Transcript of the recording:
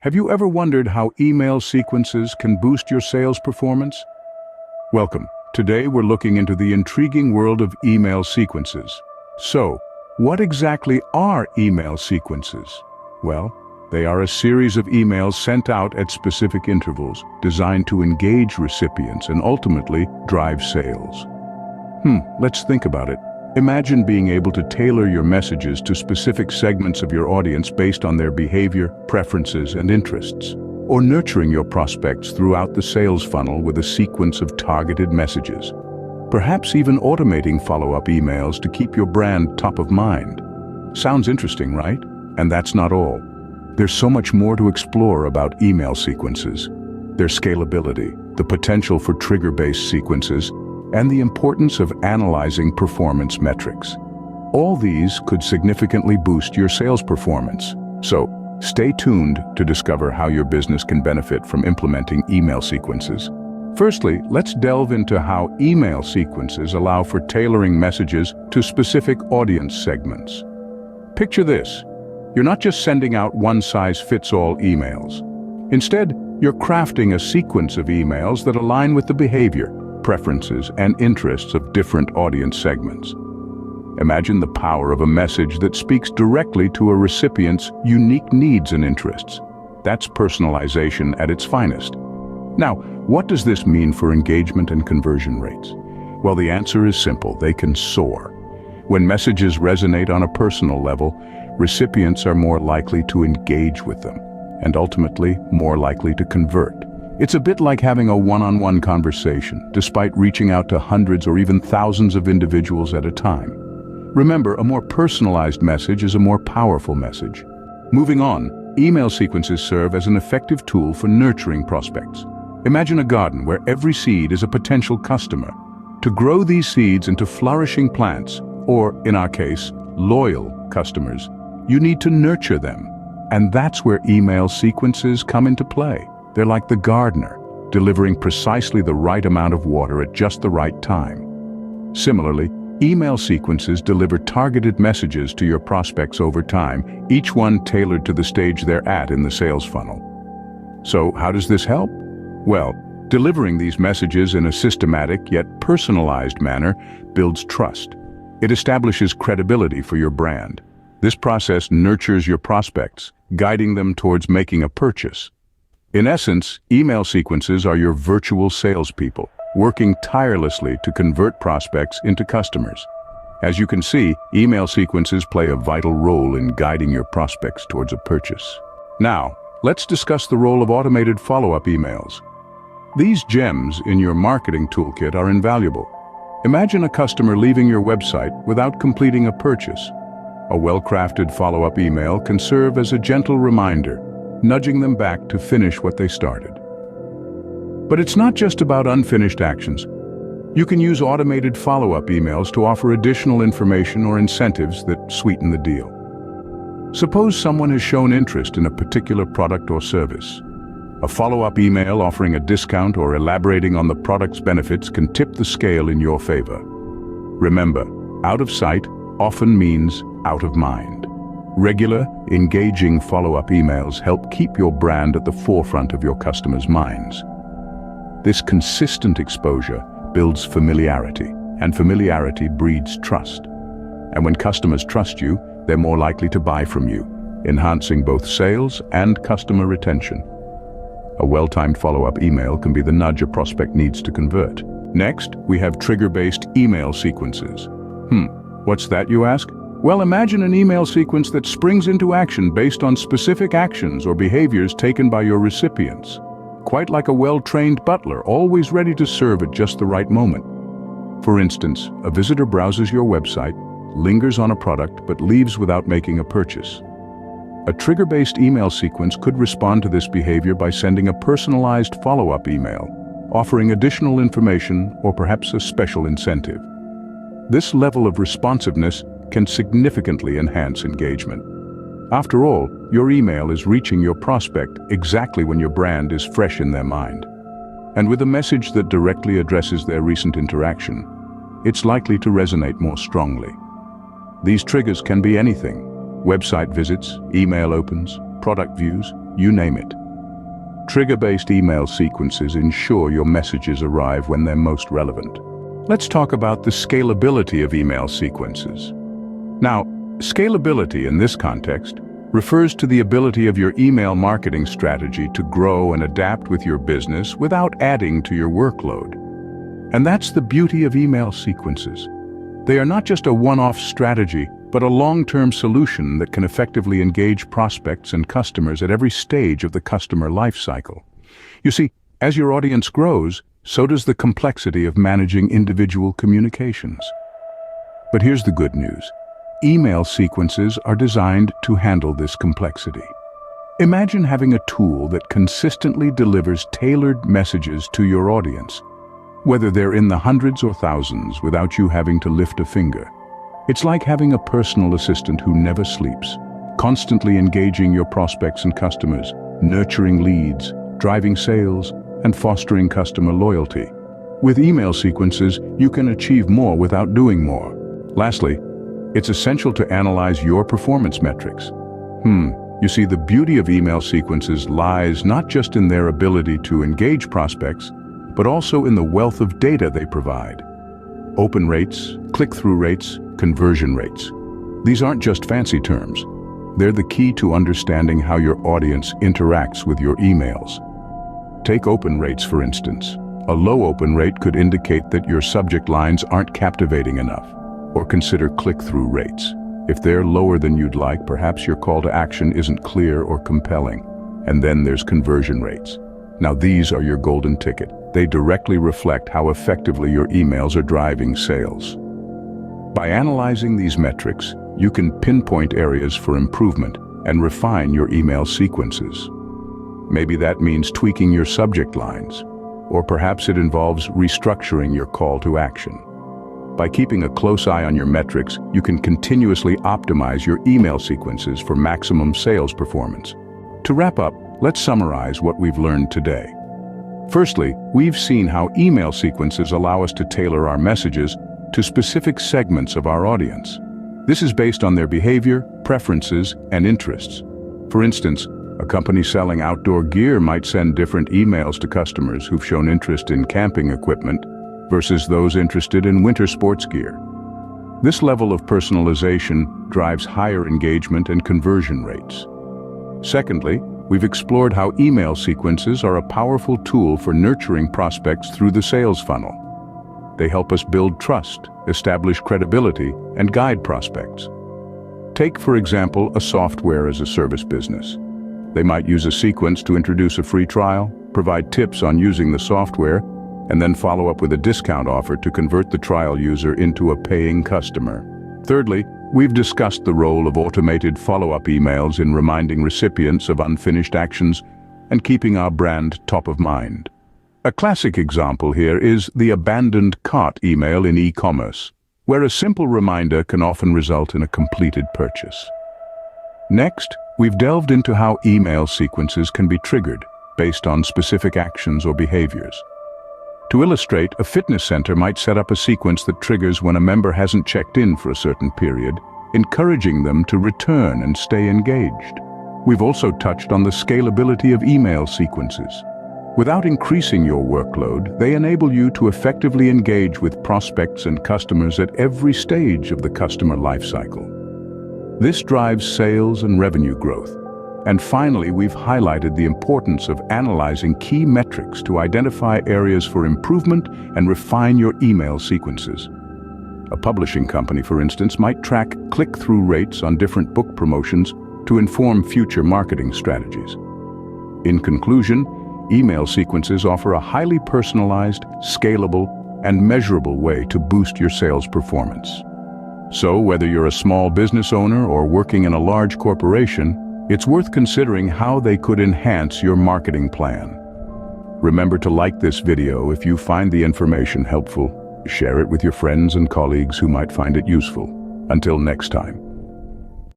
Have you ever wondered how email sequences can boost your sales performance? Welcome. Today we're looking into the intriguing world of email sequences. So, what exactly are email sequences? Well, they are a series of emails sent out at specific intervals, designed to engage recipients and ultimately drive sales. Let's think about it. Imagine being able to tailor your messages to specific segments of your audience based on their behavior, preferences, and interests. Or nurturing your prospects throughout the sales funnel with a sequence of targeted messages. Perhaps even automating follow-up emails to keep your brand top of mind. Sounds interesting, right? And that's not all. There's so much more to explore about email sequences. Their scalability, the potential for trigger-based sequences, and the importance of analyzing performance metrics. All these could significantly boost your sales performance. So, stay tuned to discover how your business can benefit from implementing email sequences. Firstly, let's delve into how email sequences allow for tailoring messages to specific audience segments. Picture this. You're not just sending out one-size-fits-all emails. Instead, you're crafting a sequence of emails that align with the behavior, preferences, and interests of different audience segments. Imagine the power of a message that speaks directly to a recipient's unique needs and interests. That's personalization at its finest. Now, what does this mean for engagement and conversion rates? Well, the answer is simple. They can soar. When messages resonate on a personal level, recipients are more likely to engage with them, and ultimately more likely to convert. It's a bit like having a one-on-one conversation, despite reaching out to hundreds or even thousands of individuals at a time. Remember, a more personalized message is a more powerful message. Moving on, email sequences serve as an effective tool for nurturing prospects. Imagine a garden where every seed is a potential customer. To grow these seeds into flourishing plants, or, in our case, loyal customers, you need to nurture them. And that's where email sequences come into play. They're like the gardener, delivering precisely the right amount of water at just the right time. Similarly, email sequences deliver targeted messages to your prospects over time, each one tailored to the stage they're at in the sales funnel. So, how does this help? Well, delivering these messages in a systematic yet personalized manner builds trust. It establishes credibility for your brand. This process nurtures your prospects, guiding them towards making a purchase. In essence, email sequences are your virtual salespeople, working tirelessly to convert prospects into customers. As you can see, email sequences play a vital role in guiding your prospects towards a purchase. Now, let's discuss the role of automated follow-up emails. These gems in your marketing toolkit are invaluable. Imagine a customer leaving your website without completing a purchase. A well-crafted follow-up email can serve as a gentle reminder, nudging them back to finish what they started. But it's not just about unfinished actions. You can use automated follow-up emails to offer additional information or incentives that sweeten the deal. Suppose someone has shown interest in a particular product or service. A follow-up email offering a discount or elaborating on the product's benefits can tip the scale in your favor. Remember, out of sight often means out of mind. Regular, engaging follow-up emails help keep your brand at the forefront of your customers' minds. This consistent exposure builds familiarity, and familiarity breeds trust. And when customers trust you, they're more likely to buy from you, enhancing both sales and customer retention. A well-timed follow-up email can be the nudge a prospect needs to convert. Next, we have trigger-based email sequences. What's that, you ask? Well, imagine an email sequence that springs into action based on specific actions or behaviors taken by your recipients. Quite like a well-trained butler, always ready to serve at just the right moment. For instance, a visitor browses your website, lingers on a product, but leaves without making a purchase. A trigger-based email sequence could respond to this behavior by sending a personalized follow-up email, offering additional information or perhaps a special incentive. This level of responsiveness can significantly enhance engagement. After all, your email is reaching your prospect exactly when your brand is fresh in their mind. And with a message that directly addresses their recent interaction, it's likely to resonate more strongly. These triggers can be anything: website visits, email opens, product views, you name it. Trigger-based email sequences ensure your messages arrive when they're most relevant. Let's talk about the scalability of email sequences. Now, scalability in this context refers to the ability of your email marketing strategy to grow and adapt with your business without adding to your workload. And that's the beauty of email sequences. They are not just a one-off strategy, but a long-term solution that can effectively engage prospects and customers at every stage of the customer life cycle. You see, as your audience grows, so does the complexity of managing individual communications. But here's the good news. Email sequences are designed to handle this complexity. Imagine having a tool that consistently delivers tailored messages to your audience, whether they're in the hundreds or thousands, without you having to lift a finger. It's like having a personal assistant who never sleeps, constantly engaging your prospects and customers, nurturing leads, driving sales, and fostering customer loyalty. With email sequences, you can achieve more without doing more. Lastly, it's essential to analyze your performance metrics. You see, the beauty of email sequences lies not just in their ability to engage prospects, but also in the wealth of data they provide. Open rates, click-through rates, conversion rates. These aren't just fancy terms. They're the key to understanding how your audience interacts with your emails. Take open rates, for instance. A low open rate could indicate that your subject lines aren't captivating enough. Or consider click-through rates. If they're lower than you'd like, perhaps your call to action isn't clear or compelling. And then there's conversion rates. Now these are your golden ticket. They directly reflect how effectively your emails are driving sales. By analyzing these metrics, you can pinpoint areas for improvement and refine your email sequences. Maybe that means tweaking your subject lines, or perhaps it involves restructuring your call to action. By keeping a close eye on your metrics, you can continuously optimize your email sequences for maximum sales performance. To wrap up, let's summarize what we've learned today. Firstly, we've seen how email sequences allow us to tailor our messages to specific segments of our audience. This is based on their behavior, preferences, and interests. For instance, a company selling outdoor gear might send different emails to customers who've shown interest in camping equipment versus those interested in winter sports gear. This level of personalization drives higher engagement and conversion rates. Secondly, we've explored how email sequences are a powerful tool for nurturing prospects through the sales funnel. They help us build trust, establish credibility, and guide prospects. Take, for example, a software-as-a-service business. They might use a sequence to introduce a free trial, provide tips on using the software, and then follow up with a discount offer to convert the trial user into a paying customer. Thirdly, we've discussed the role of automated follow-up emails in reminding recipients of unfinished actions and keeping our brand top of mind. A classic example here is the abandoned cart email in e-commerce, where a simple reminder can often result in a completed purchase. Next, we've delved into how email sequences can be triggered based on specific actions or behaviors. To illustrate, a fitness center might set up a sequence that triggers when a member hasn't checked in for a certain period, encouraging them to return and stay engaged. We've also touched on the scalability of email sequences. Without increasing your workload, they enable you to effectively engage with prospects and customers at every stage of the customer lifecycle. This drives sales and revenue growth. And finally, we've highlighted the importance of analyzing key metrics to identify areas for improvement and refine your email sequences. A publishing company, for instance, might track click-through rates on different book promotions to inform future marketing strategies. In conclusion, email sequences offer a highly personalized, scalable, and measurable way to boost your sales performance. So, whether you're a small business owner or working in a large corporation, it's worth considering how they could enhance your marketing plan. Remember to like this video if you find the information helpful. Share it with your friends and colleagues who might find it useful. Until next time.